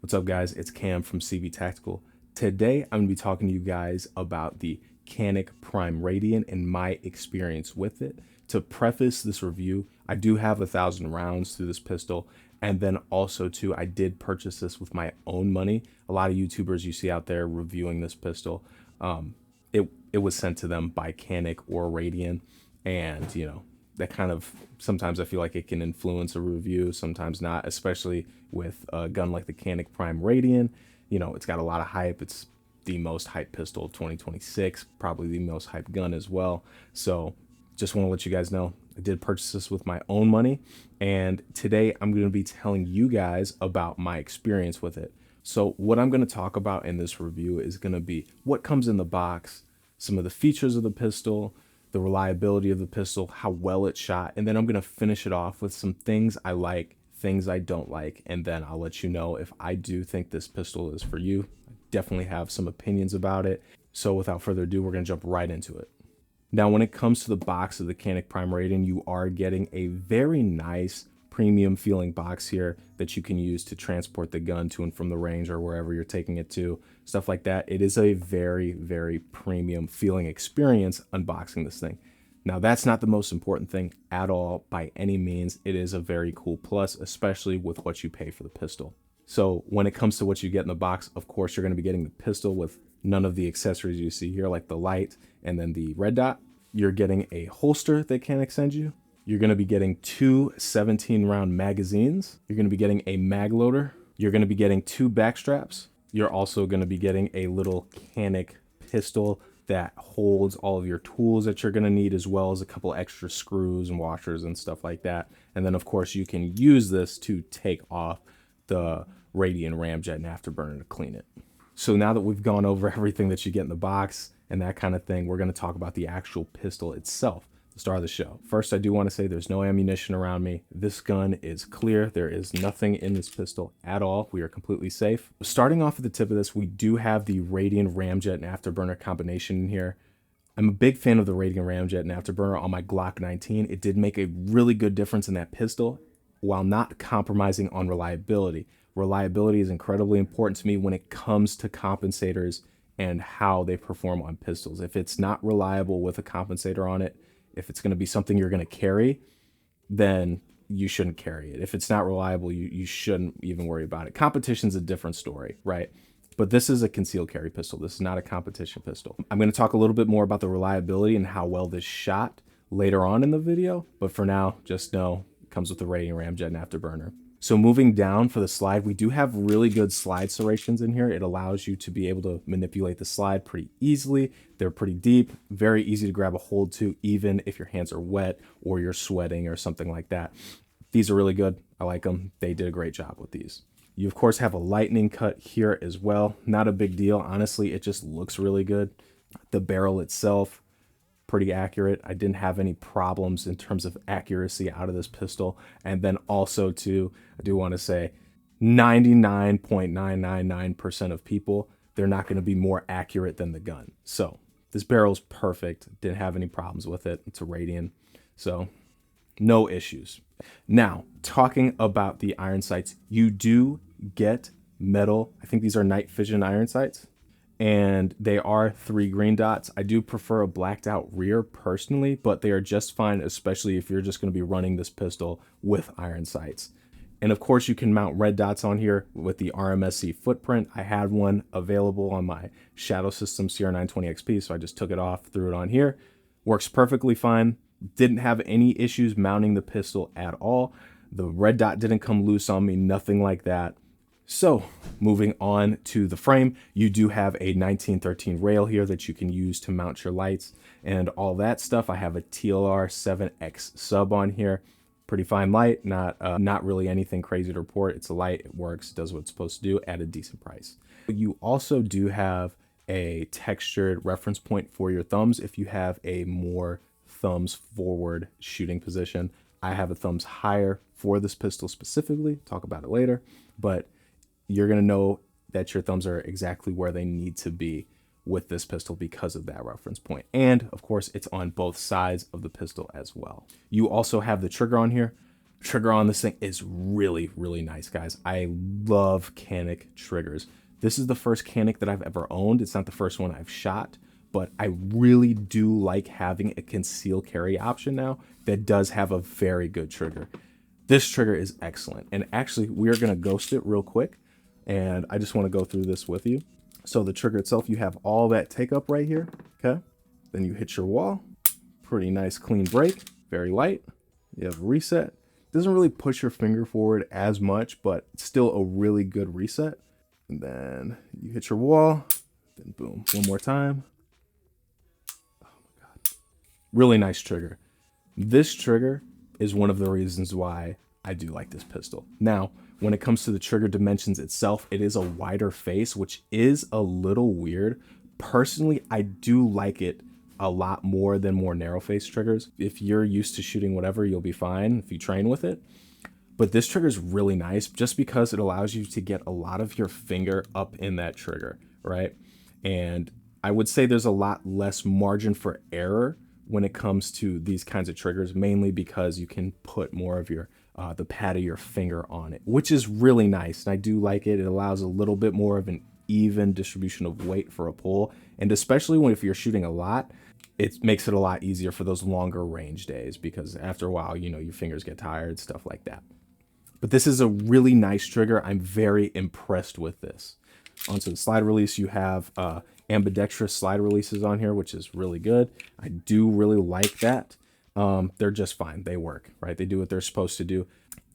What's up, guys? It's Cam from CV Tactical. Today, I'm going to be talking to you guys about the Canik Prime Radian and my experience with it. To preface this review, I do have 1,000 rounds through this pistol, and then also too, I did purchase this with my own money. A lot of YouTubers you see out there reviewing this pistol, it was sent to them by Canik or Radian, and that kind of, sometimes I feel like it can influence a review, sometimes not, especially with a gun like the Canik Prime Radian. It's got a lot of hype. It's the most hyped pistol of 2026, probably the most hyped gun as well. So just want to let you guys know I did purchase this with my own money, and today I'm going to be telling you guys about my experience with it. So what I'm going to talk about in this review is going to be what comes in the box, some of the features of the pistol, the reliability of the pistol, how well it shot, and then I'm going to finish it off with some things I like, things I don't like, and then I'll let you know if I do think this pistol is for you. I definitely have some opinions about it. So without further ado, we're going to jump right into it. Now, when it comes to the box of the Canik Prime Radian, you are getting a very nice premium feeling box here that you can use to transport the gun to and from the range or wherever you're taking it to, stuff like that. It is a very, very premium feeling experience unboxing this thing. Now, that's not the most important thing at all by any means. It is a very cool plus, especially with what you pay for the pistol. So when it comes to what you get in the box, of course, you're going to be getting the pistol with none of the accessories you see here, like the light and then the red dot. You're getting a holster that Canik sends you. You're going to be getting two 17-round magazines. You're going to be getting a mag loader. You're going to be getting two backstraps. You're also going to be getting a little Canik pistol that holds all of your tools that you're going to need, as well as a couple extra screws and washers and stuff like that. And then, of course, you can use this to take off the Radian Ramjet and Afterburner to clean it. So now that we've gone over everything that you get in the box and that kind of thing, we're going to talk about the actual pistol itself, the star of the show. First, I do want to say there's no ammunition around me. This gun is clear. There is nothing in this pistol at all. We are completely safe. Starting off at the tip of this, we do have the Radian Ramjet and Afterburner combination in here. I'm a big fan of the Radian Ramjet and Afterburner on my Glock 19. It did make a really good difference in that pistol while not compromising on reliability. Reliability is incredibly important to me when it comes to compensators and how they perform on pistols. If it's not reliable with a compensator on it, if it's going to be something you're going to carry, then you shouldn't carry it. If it's not reliable, you shouldn't even worry about it. Competition's a different story, right? But this is a concealed carry pistol. This is not a competition pistol. I'm going to talk a little bit more about the reliability and how well this shot later on in the video. But for now, just know it comes with the Radian Ramjet and Afterburner. So moving down for the slide, we do have really good slide serrations in here. It allows you to be able to manipulate the slide pretty easily. They're pretty deep, very easy to grab a hold to, even if your hands are wet or you're sweating or something like that. These are really good. I like them. They did a great job with these. You, of course, have a lightning cut here as well. Not a big deal. Honestly, it just looks really good. The barrel itself, pretty accurate. I didn't have any problems in terms of accuracy out of this pistol. And then also too, I do want to say 99.999% of people, they're not going to be more accurate than the gun. So this barrel's perfect. Didn't have any problems with it. It's a Radian, so no issues. Now, talking about the iron sights, you do get metal. I think these are night vision iron sights, and they are 3 green dots. I do prefer a blacked out rear personally, but they are just fine, especially if you're just going to be running this pistol with iron sights. And of course, you can mount red dots on here with the RMSC footprint. I had one available on my Shadow System CR920 XP, so I just took it off, threw it on here. Works perfectly fine. Didn't have any issues mounting the pistol at all. The red dot didn't come loose on me, nothing like that. So moving on to the frame, you do have a 1913 rail here that you can use to mount your lights and all that stuff. I have a TLR 7X sub on here. Pretty fine light, not really anything crazy to report. It's a light, it works, does what it's supposed to do at a decent price. You also do have a textured reference point for your thumbs if you have a more thumbs forward shooting position. I have a thumbs higher for this pistol specifically, talk about it later, but you're going to know that your thumbs are exactly where they need to be with this pistol because of that reference point. And of course, it's on both sides of the pistol as well. You also have the trigger on here. trigger on this thing is really, really nice, guys. I love Canik triggers. This is the first Canik that I've ever owned. It's not the first one I've shot, but I really do like having a conceal carry option now that does have a very good trigger. This trigger is excellent. And actually, we're going to ghost it real quick. And I just want to go through this with you. So the trigger itself, you have all that take up right here. Okay. Then you hit your wall. Pretty nice clean break. Very light. You have a reset. Doesn't really push your finger forward as much, but still a really good reset. And then you hit your wall. Then boom. One more time. Oh my God. Really nice trigger. This trigger is one of the reasons why I do like this pistol. Now, when it comes to the trigger dimensions itself, it is a wider face, which is a little weird. Personally, I do like it a lot more than more narrow face triggers. If you're used to shooting whatever, you'll be fine if you train with it. But this trigger is really nice just because it allows you to get a lot of your finger up in that trigger, right? And I would say there's a lot less margin for error when it comes to these kinds of triggers, mainly because you can put more of your the pad of your finger on it, which is really nice. And I do like it. It allows a little bit more of an even distribution of weight for a pull. And especially if you're shooting a lot, it makes it a lot easier for those longer range days, because after a while, you know, your fingers get tired, stuff like that. But this is a really nice trigger. I'm very impressed with this. Onto the slide release, you have ambidextrous slide releases on here, which is really good. I do really like that. They're just fine. They work, right? They do what they're supposed to do.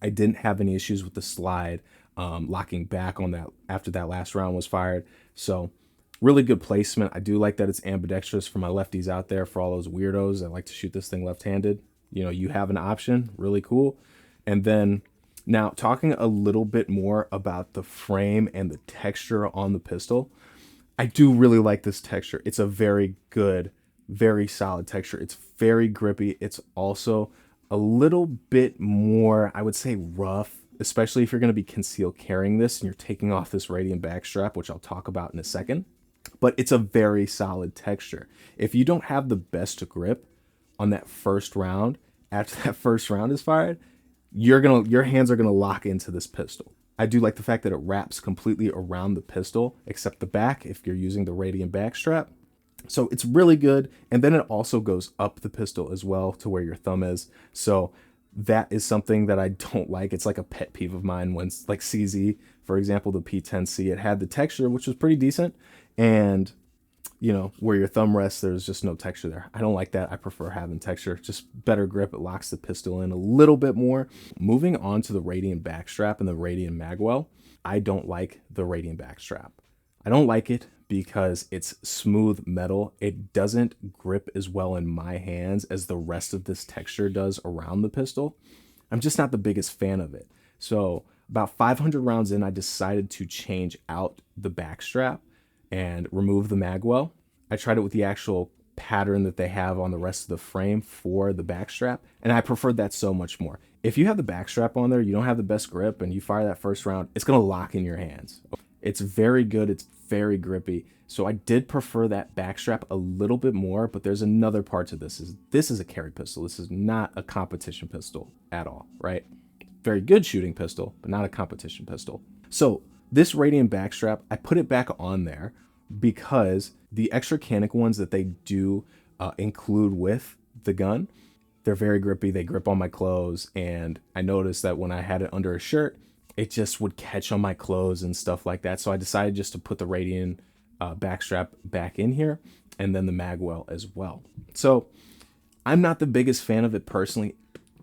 I didn't have any issues with the slide locking back on that after that last round was fired. So really good placement. I do like that it's ambidextrous for my lefties out there, for all those weirdos that like to shoot this thing left-handed. You know, you have an option. Really cool. And then now talking a little bit more about the frame and the texture on the pistol. I do really like this texture. It's a very good, very solid texture. It's very grippy. It's also a little bit more, I would say, rough, especially if you're going to be concealed carrying this and you're taking off this Radian backstrap, which I'll talk about in a second. But it's a very solid texture. If you don't have the best grip on that first round, after that first round is fired, your hands are gonna lock into this pistol. I do like the fact that it wraps completely around the pistol, except the back if you're using the Radian backstrap. So it's really good. And then it also goes up the pistol as well to where your thumb is. So that is something that I don't like. It's like a pet peeve of mine when, like CZ, for example, the P10C, it had the texture, which was pretty decent. And, you know, where your thumb rests, there's just no texture there. I don't like that. I prefer having texture, just better grip. It locks the pistol in a little bit more. Moving on to the Radian backstrap and the Radian magwell, I don't like the Radian backstrap. I don't like it because it's smooth metal. It doesn't grip as well in my hands as the rest of this texture does around the pistol. I'm just not the biggest fan of it. So about 500 rounds in, I decided to change out the backstrap and remove the magwell. I tried it with the actual pattern that they have on the rest of the frame for the backstrap, and I preferred that so much more. If you have the backstrap on there, you don't have the best grip, and you fire that first round, it's gonna lock in your hands. It's very good, it's very grippy. So I did prefer that backstrap a little bit more, but there's another part to this. This is a carry pistol. This is not a competition pistol at all, right? Very good shooting pistol, but not a competition pistol. So this Radian backstrap, I put it back on there because the extra Canik ones that they do include with the gun, they're very grippy. They grip on my clothes, and I noticed that when I had it under a shirt, it just would catch on my clothes and stuff like that. So I decided just to put the Radian backstrap back in here, and then the magwell as well. So I'm not the biggest fan of it personally.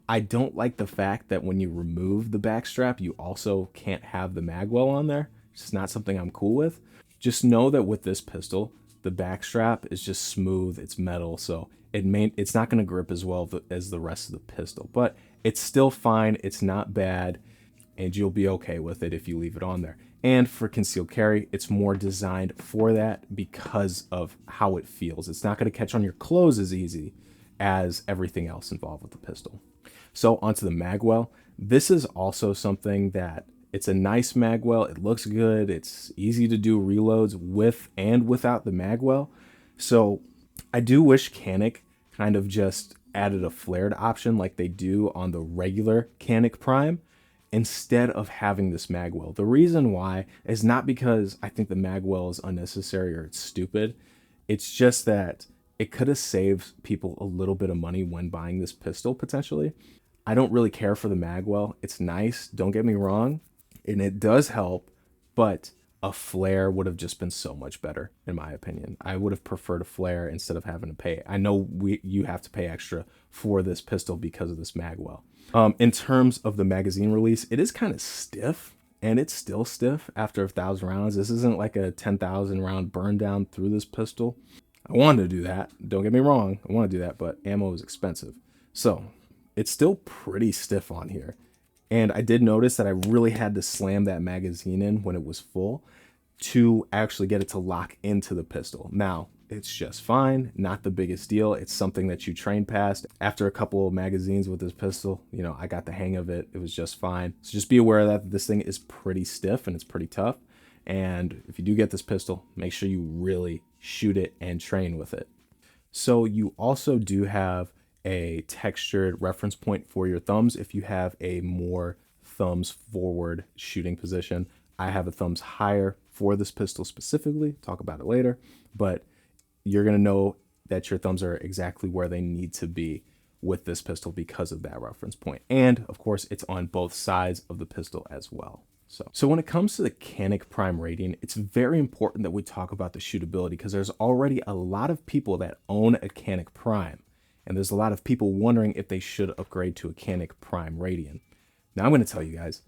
I don't like the fact that when you remove the backstrap, you also can't have the magwell on there. It's just not something I'm cool with. Just know that with this pistol, the backstrap is just smooth. It's metal, so it's not going to grip as well as the rest of the pistol. But it's still fine. It's not bad, and you'll be okay with it if you leave it on there. And for concealed carry, it's more designed for that because of how it feels. It's not going to catch on your clothes as easy as everything else involved with the pistol. So onto the magwell. This is also something that it's a nice magwell. It looks good. It's easy to do reloads with and without the magwell. So I do wish Canik kind of just added a flared option like they do on the regular Canik Prime instead of having this magwell. The reason why is not because I think the magwell is unnecessary or it's stupid. It's just that it could have saved people a little bit of money when buying this pistol potentially. I don't really care for the magwell. It's nice, don't get me wrong, and it does help, but a flare would have just been so much better in my opinion. I would have preferred a flare instead of having to pay. I know you have to pay extra for this pistol because of this magwell. In terms of the magazine release, it is kind of stiff, and it's still stiff after 1,000 rounds. This isn't like a 10,000 round burn down through this pistol. I wanted to do that. Don't get me wrong. I want to do that, but ammo is expensive. So it's still pretty stiff on here. And I did notice that I really had to slam that magazine in when it was full to actually get it to lock into the pistol. Now, it's just fine, not the biggest deal. It's something that you train past. After a couple of magazines with this pistol, you know, I got the hang of it. It was just fine. So just be aware of that this thing is pretty stiff and it's pretty tough. And if you do get this pistol, make sure you really shoot it and train with it. So you also do have a textured reference point for your thumbs if you have a more thumbs forward shooting position. I have a thumbs higher for this pistol specifically, talk about it later, but you're going to know that your thumbs are exactly where they need to be with this pistol because of that reference point. And of course, it's on both sides of the pistol as well. So when it comes to the Canik Prime Radian, it's very important that we talk about the shootability because there's already a lot of people that own a Canik Prime. And there's a lot of people wondering if they should upgrade to a Canik Prime Radian. Now I'm going to tell you guys,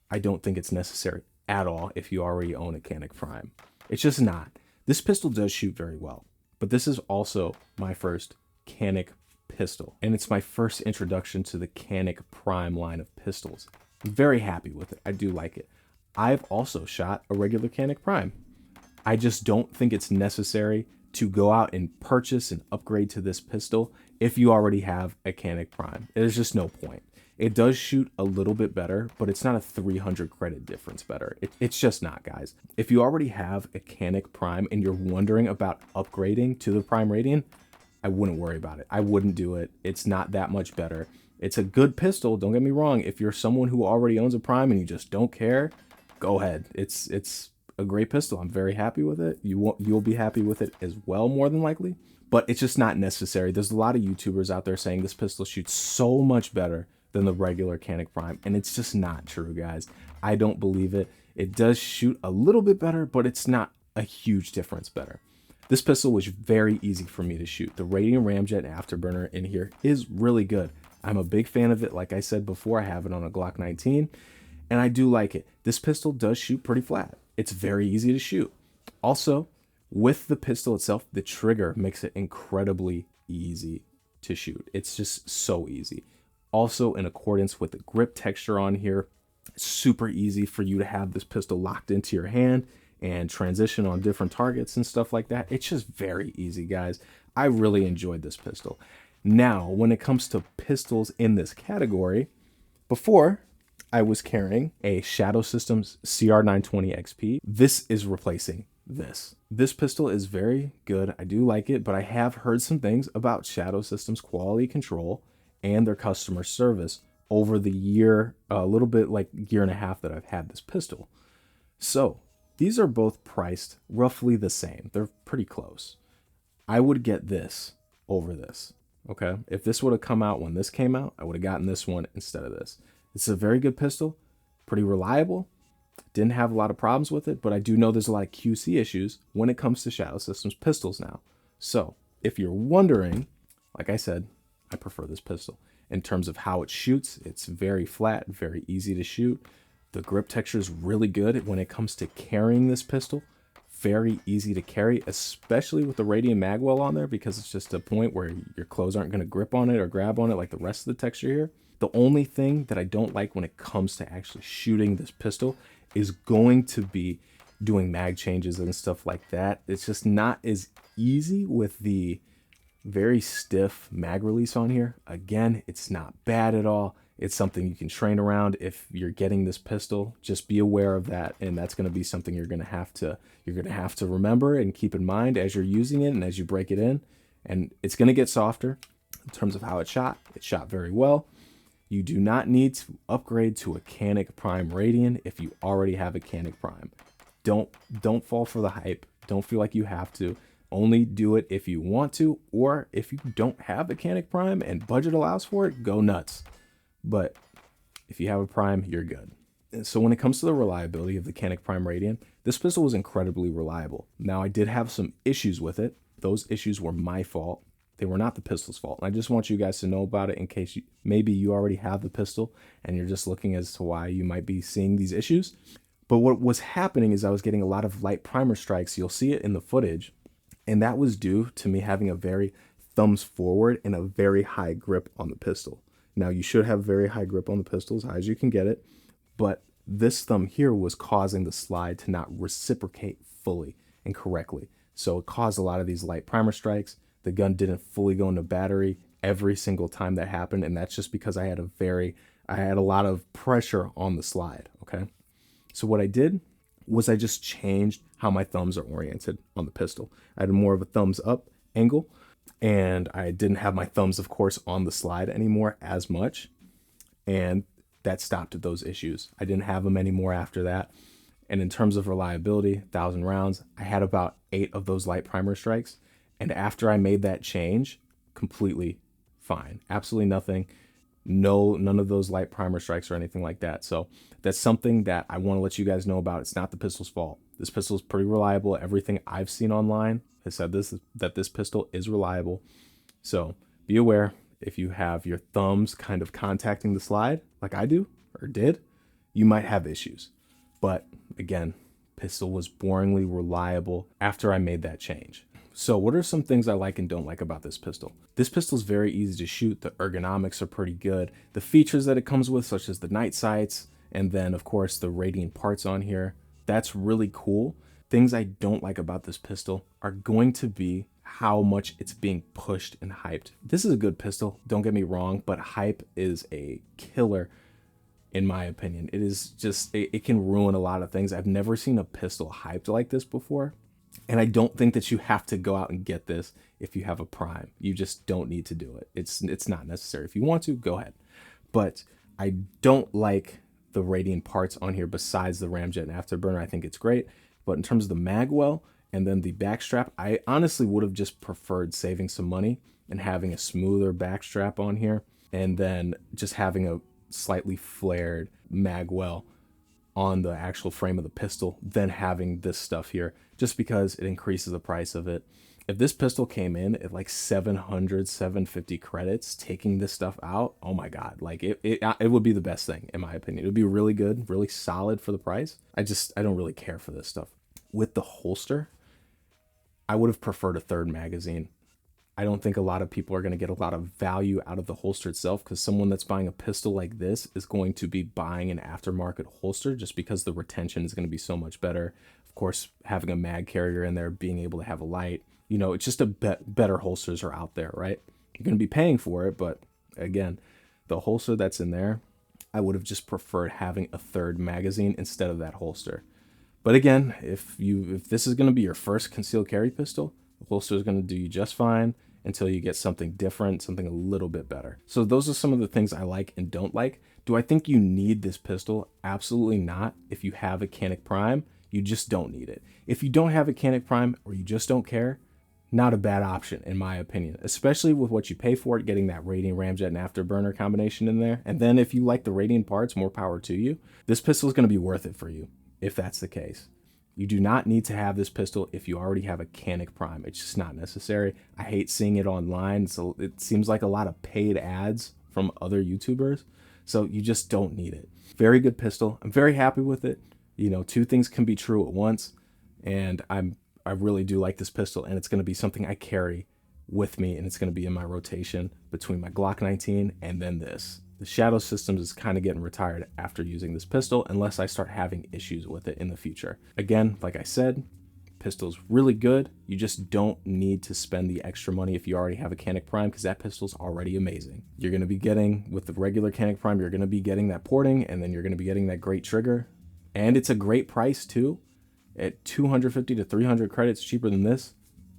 I don't think it's necessary at all if you already own a Canik Prime. It's just not. This pistol does shoot very well, but this is also my first Canik pistol, and it's my first introduction to the Canik Prime line of pistols. I'm very happy with it. I do like it. I've also shot a regular Canik Prime. I just don't think it's necessary to go out and purchase and upgrade to this pistol if you already have a Canik Prime. There's just no point. It does shoot a little bit better, but it's not a 300 credit difference better. It's just not, guys. If you already have a Canik Prime and you're wondering about upgrading to the Prime Radian, I wouldn't worry about it. I wouldn't do it. It's not that much better. It's a good pistol, don't get me wrong. If you're someone who already owns a Prime and you just don't care, go ahead. It's a great pistol. I'm very happy with it. You'll be happy with it as well, more than likely. But it's just not necessary. There's a lot of YouTubers out there saying this pistol shoots so much better than the regular Canik Prime, and it's just not true, guys. I don't believe it. It does shoot a little bit better, but it's not a huge difference better. This pistol was very easy for me to shoot. The Radian Ramjet Afterburner in here is really good. I'm a big fan of it. Like I said before, I have it on a Glock 19, and I do like it. This pistol does shoot pretty flat. It's very easy to shoot. Also, with the pistol itself, the trigger makes it incredibly easy to shoot. It's just so easy. Also, in accordance with the grip texture on here, it's super easy for you to have this pistol locked into your hand and transition on different targets and stuff like that. It's just very easy, guys. I really enjoyed this pistol. Now, when it comes to pistols in this category, before I was carrying a Shadow Systems CR920 XP. This is replacing this. This pistol is very good. I do like it, but I have heard some things about Shadow Systems quality control and their customer service over the year, a little bit like year and a half that I've had this pistol. So these are both priced roughly the same. They're pretty close. I would get this over this. Okay. If this would have come out when this came out, I would have gotten this one instead of this. It's a very good pistol, pretty reliable. Didn't have a lot of problems with it, but I do know there's a lot of QC issues when it comes to Shadow Systems pistols now. So if you're wondering, like I said, I prefer this pistol. In terms of how it shoots, it's very flat, very easy to shoot. The grip texture is really good when it comes to carrying this pistol. Very easy to carry, especially with the Radian magwell on there, because it's just a point where your clothes aren't going to grip on it or grab on it like the rest of the texture here. The only thing that I don't like when it comes to actually shooting this pistol is going to be doing mag changes and stuff like that. It's just not as easy with the very stiff mag release on here. Again, it's not bad at all. It's something you can train around if you're getting this pistol. Just be aware of that, and that's going to be something you're going to have to remember and keep in mind as you're using it and as you break it in. And it's going to get softer. In terms of how it shot very well. You do not need to upgrade to a Canik Prime Radian if you already have a Canik Prime. Don't fall for the hype. Don't feel like you have to. Only do it if you want to, or if you don't have a Canik Prime and budget allows for it, go nuts. But if you have a Prime, you're good. And so when it comes to the reliability of the Canik Prime Radian, this pistol was incredibly reliable. Now I did have some issues with it. Those issues were my fault. They were not the pistol's fault. And I just want you guys to know about it in case maybe you already have the pistol and you're just looking as to why you might be seeing these issues. But what was happening is I was getting a lot of light primer strikes. You'll see it in the footage. And that was due to me having a very thumbs forward and a very high grip on the pistol. Now you should have very high grip on the pistol, as high as you can get it. But this thumb here was causing the slide to not reciprocate fully and correctly. So it caused a lot of these light primer strikes. The gun didn't fully go into battery every single time that happened. And that's just because I had a lot of pressure on the slide. Okay. So what I did was I just changed how my thumbs are oriented on the pistol. I had more of a thumbs up angle, and I didn't have my thumbs, of course, on the slide anymore as much. And that stopped those issues. I didn't have them anymore after that. And in terms of reliability, 1,000 rounds, I had about 8 of those light primer strikes. And after I made that change, completely fine. Absolutely nothing. None of those light primer strikes or anything like that. So that's something that I want to let you guys know about. It's not the pistol's fault. This pistol is pretty reliable. Everything I've seen online has said that this pistol is reliable. So be aware, if you have your thumbs kind of contacting the slide like I do or did, you might have issues. But again, pistol was boringly reliable after I made that change. So what are some things I like and don't like about this pistol? This pistol is very easy to shoot. The ergonomics are pretty good. The features that it comes with, such as the night sights, and then of course the Radian parts on here, that's really cool. Things I don't like about this pistol are going to be how much it's being pushed and hyped. This is a good pistol, don't get me wrong, but hype is a killer in my opinion. It is just, it can ruin a lot of things. I've never seen a pistol hyped like this before. And I don't think that you have to go out and get this if you have a Prime. You just don't need to do it. It's not necessary. If you want to, go ahead. But I don't like the Radian parts on here besides the Ramjet and Afterburner. I think it's great. But in terms of the magwell and then the backstrap, I honestly would have just preferred saving some money and having a smoother backstrap on here, and then just having a slightly flared magwell on the actual frame of the pistol than having this stuff here, just because it increases the price of it. If this pistol came in at like 700, 750 credits, taking this stuff out, oh my God, like it would be the best thing in my opinion. It would be really good, really solid for the price. I don't really care for this stuff. With the holster, I would have preferred a third magazine. I don't think a lot of people are going to get a lot of value out of the holster itself, because someone that's buying a pistol like this is going to be buying an aftermarket holster just because the retention is going to be so much better. Of course, having a mag carrier in there, being able to have a light, you know, it's just better holsters are out there, right? You're going to be paying for it, but again, the holster that's in there, I would have just preferred having a third magazine instead of that holster. But again, if this is going to be your first concealed carry pistol, the holster is going to do you just fine until you get something different, something a little bit better. So those are some of the things I like and don't like. Do I think you need this pistol? Absolutely not. If you have a Canik Prime, you just don't need it. If you don't have a Canik Prime or you just don't care, not a bad option in my opinion, especially with what you pay for it, getting that Radian Ramjet and Afterburner combination in there. And then if you like the Radian parts, more power to you. This pistol is going to be worth it for you if that's the case. You do not need to have this pistol if you already have a Canik Prime. It's just not necessary. I hate seeing it online. So it seems like a lot of paid ads from other YouTubers. So you just don't need it. Very good pistol. I'm very happy with it. You know, two things can be true at once. And I really do like this pistol, and it's going to be something I carry with me, and it's going to be in my rotation between my Glock 19 and then this. The Shadow Systems is kind of getting retired after using this pistol, unless I start having issues with it in the future. Again, like I said, pistol's really good. You just don't need to spend the extra money if you already have a Canik Prime, because that pistol's already amazing. You're going to be getting, with the regular Canik Prime, you're going to be getting that porting, and then you're going to be getting that great trigger. And it's a great price too. At 250 to 300 credits cheaper than this,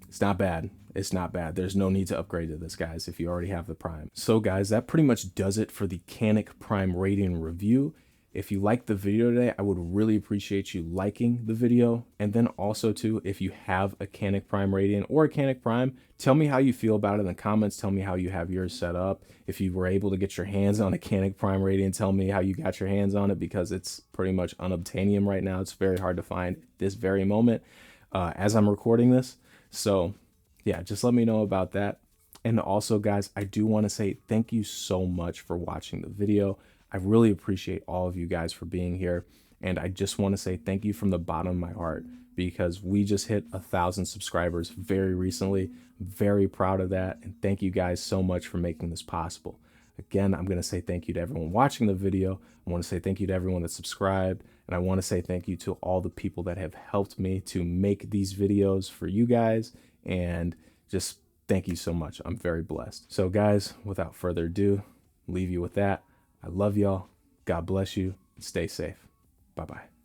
it's not bad. it's not bad. There's no need to upgrade to this, guys, if you already have the Prime. So guys, that pretty much does it for the Canik Prime Radian review. If you liked the video today, I would really appreciate you liking the video. And then also too, if you have a Canik Prime Radian or a Canik Prime, tell me how you feel about it in the comments. Tell me how you have yours set up. If you were able to get your hands on a Canik Prime Radian, tell me how you got your hands on it, because it's pretty much unobtainium right now. It's very hard to find this very moment as I'm recording this. So yeah, just let me know about that. And also guys, I do want to say thank you so much for watching the video. I really appreciate all of you guys for being here. And I just want to say thank you from the bottom of my heart, because we just hit 1,000 subscribers very recently. I'm very proud of that. And thank you guys so much for making this possible. Again, I'm going to say thank you to everyone watching the video. I want to say thank you to everyone that subscribed. And I want to say thank you to all the people that have helped me to make these videos for you guys. And just thank you so much. I'm very blessed. So guys, without further ado, leave you with that. I love y'all. God bless you. Stay safe. Bye-bye.